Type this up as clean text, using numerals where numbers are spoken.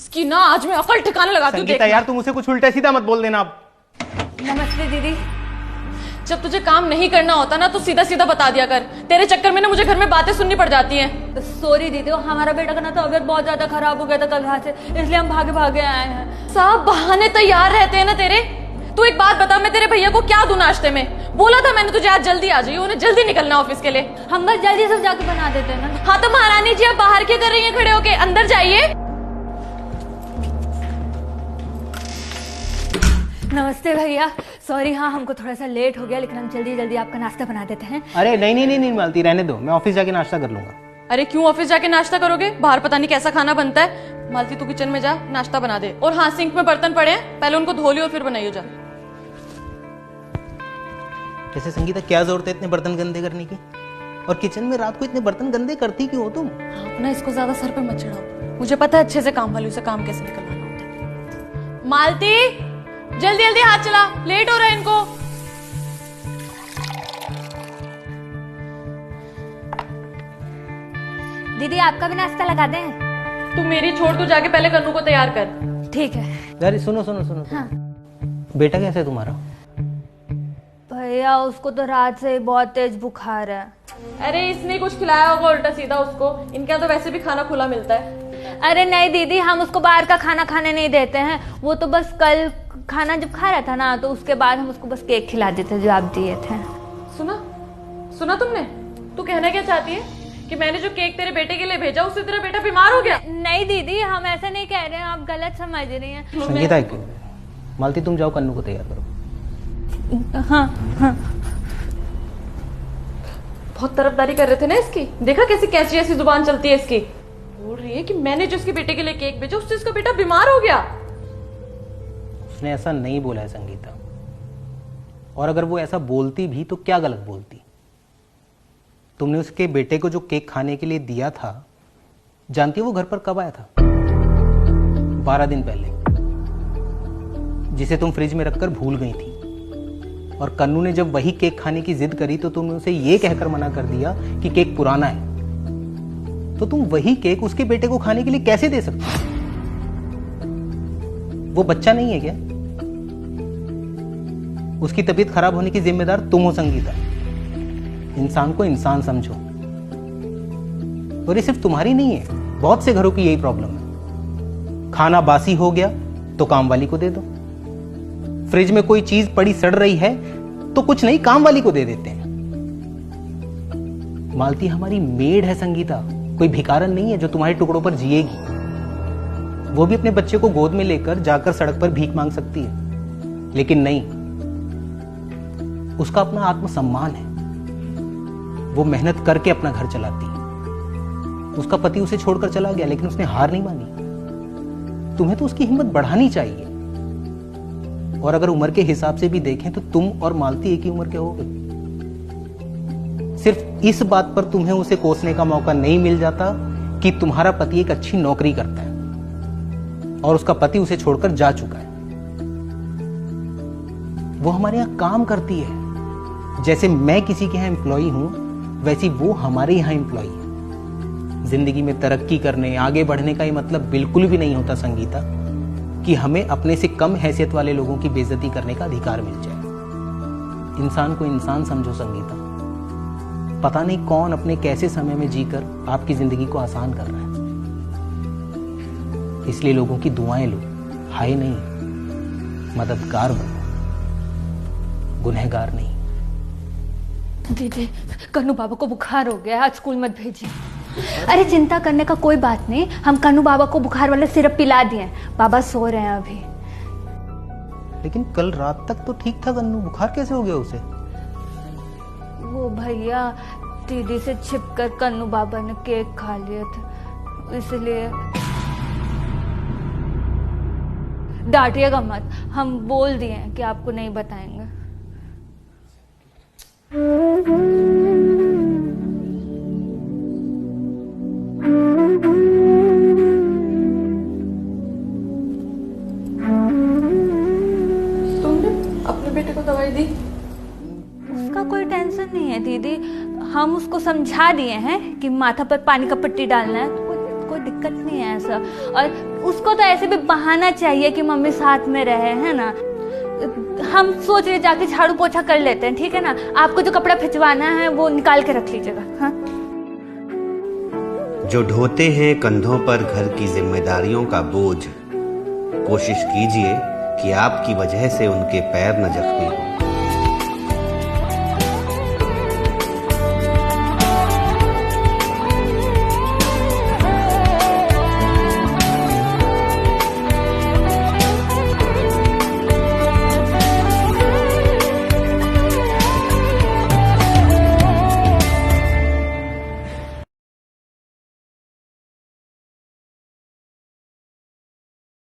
इसकी ना आज मैं अकल ठिकाने लगाती हूँ। संगीता यार, तुम उसे कुछ उल्टा सीधा मत बोल देना अब। नमस्ते दीदी। जब तुझे काम नहीं करना होता ना तो सीधा सीधा बता दिया कर। तेरे चक्कर में ना मुझे घर में बातें सुननी पड़ जाती हैं। सॉरी दीदी, हमारा बेटा का ना तबीयत बहुत ज्यादा खराब हो गया था कल रात से, इसलिए हम भागे भागे आए हैं। सब बहाने तैयार रहते हैं ना तेरे। तू एक बात बता, मैं तेरे भैया को क्या दूं नाश्ते में? बोला था मैंने तुझे आज जल्दी आ जाइए, उन्हें जल्दी निकलना ऑफिस के लिए। हम बस जल्दी सब जाके बना देते हैं ना। हाँ तो महारानी जी, आप बाहर क्या कर रही हैं खड़े होके? अंदर जाइए। नमस्ते भैया, सॉरी हाँ हमको थोड़ा सा लेट हो गया, लेकिन हम जल्दी जल्दी आपका नाश्ता बना देते हैं। अरे नहीं नहीं नहीं नहीं मालती, रहने दो, मैं ऑफिस जाके नाश्ता कर लूंगा। अरे क्यों ऑफिस जाके नाश्ता करोगे? बाहर पता नहीं कैसा खाना बनता है। मालती तू किचन में जा, नाश्ता बना दे। और हाँ, सिंक में बर्तन पड़े हैं, पहले उनको धो लियो फिर बनाइयो जा। वैसे संगीता, क्या जरूरत है इतने बर्तन गंदे करने की? और किचन में रात को इतने बर्तन गंदे करती क्यों हो तुम? आप ना इसको ज्यादा सर पे मत चढ़ाओ, मुझे पता है अच्छे से काम वाली से काम कैसे निकलवाना होता है। मालती जल्दी जल्दी हाथ चला, लेट हो रहा है इनको। दीदी आपका भी नाश्ता लगा दें? तू मेरी छोड़, तू जाके पहले कन्नू को तैयार कर। ठीक है। अरे सुनो सुनो सुनो, हाँ। बेटा कैसा है तुम्हारा? भैया उसको तो रात से ही बहुत तेज बुखार है। अरे इसने कुछ खिलाया होगा उल्टा सीधा उसको, इनका तो वैसे भी खाना खुला मिलता है। अरे नहीं दीदी, हम उसको बाहर का खाना खाने नहीं देते हैं। वो तो बस कल खाना जब खा रहा था ना, तो उसके बाद हम उसको बस केक खिला देते जो आप दिए थे। सुना तुमने? तू कहना क्या चाहती है कि मैंने जो केक तेरे बेटे के लिए भेजा उससे तेरा बेटा बीमार हो गया? नहीं दीदी, हम ऐसा नहीं कह रहे हैं, आप गलत समझ रही हैं। संगीता मालती, तुम जाओ कन्नू को तैयार करो। हाँ हाँ। बहुत तरफदारी कर रहे थे ना इसकी, देखा कैसी कैसी ऐसी जुबान चलती है इसकी। बोल रही है कि मैंने जो इसके बेटे के लिए केक भेजा उससे इसका बेटा बीमार हो गया। उसने ऐसा नहीं बोला है संगीता, और अगर वो ऐसा बोलती भी तो क्या गलत बोलती? तुमने उसके बेटे को जो केक खाने के लिए दिया था, जानती हो वो घर पर कब आया था? 12 दिन पहले, जिसे तुम फ्रिज में रखकर भूल गई थी। और कन्नू ने जब वही केक खाने की जिद करी तो तुमने उसे ये कहकर मना कर दिया कि केक पुराना है। तो तुम वही केक उसके बेटे को खाने के लिए कैसे दे सकते हो? वो बच्चा नहीं है क्या? उसकी तबीयत खराब होने की जिम्मेदार तुम हो संगीता। इंसान को इंसान समझो। और ये सिर्फ तुम्हारी नहीं है, बहुत से घरों की यही प्रॉब्लम है। खाना बासी हो गया तो काम वाली को दे दो। फ्रिज में कोई चीज पड़ी सड़ रही है तो कुछ नहीं, काम वाली को दे देते हैं। मालती हमारी मेड है संगीता, कोई भिखारन नहीं है जो तुम्हारे टुकड़ों पर जिएगी। वो भी अपने बच्चे को गोद में लेकर जाकर सड़क पर भीख मांग सकती है, लेकिन नहीं, उसका अपना आत्मसम्मान है। वो मेहनत करके अपना घर चलाती है। उसका पति उसे छोड़कर चला गया लेकिन उसने हार नहीं मानी। तुम्हें तो उसकी हिम्मत बढ़ानी चाहिए। और अगर उम्र के हिसाब से भी देखें तो तुम और मालती एक ही उम्र के होगे। सिर्फ इस बात पर तुम्हें उसे कोसने का मौका नहीं मिल जाता कि तुम्हारा पति एक अच्छी नौकरी करता है और उसका पति उसे छोड़कर जा चुका है। वो हमारे यहां काम करती है। जैसे मैं किसी के यहां एम्प्लॉई हूं, वैसी वो हमारे यहां एम्प्लॉई है। जिंदगी में तरक्की करने, आगे बढ़ने का ये मतलब बिल्कुल भी नहीं होता संगीता कि हमें अपने से कम हैसियत वाले लोगों की बेइज्जती करने का अधिकार मिल जाए। इंसान को इंसान समझो संगीता। पता नहीं कौन अपने कैसे समय में जीकर आपकी जिंदगी को आसान कर रहा है। इसलिए लोगों की दुआएं लो, हाय नहीं, मददगार बनो, गुनहगार नहीं। दीदी, कन्नू बाबा को बुखार हो गया, आज स्कूल मत भेजिए। अरे चिंता करने का कोई बात नहीं, हम कन्नू बाबा को बुखार वाला सिरप पिला दिए। बाबा सो रहे हैं अभी। लेकिन कल रात तक तो ठीक था कन्नू, बुखार कैसे हो गया उसे? वो भैया दीदी से छिपकर कन्नू बाबा ने केक खा लिया था, इसलिए। डांटिएगा मत, हम बोल दिए हैं कि आपको नहीं बताएंगे। तुमने अपने बेटे को दवाई दी? उसका कोई टेंशन नहीं है दीदी, हम उसको समझा दिए हैं कि माथा पर पानी का पट्टी डालना है, तो कोई दिक्कत नहीं है ऐसा। और उसको तो ऐसे भी बहाना चाहिए कि मम्मी साथ में रहे, है ना। हम सोच रहे जाके झाड़ू पोछा कर लेते हैं, ठीक है ना। आपको जो कपड़ा खिंचवाना है वो निकाल के रख लीजिएगा। हाँ, जो ढोते हैं कंधों पर घर की जिम्मेदारियों का बोझ, कोशिश कीजिए कि आपकी वजह से उनके पैर न जख्मी हो।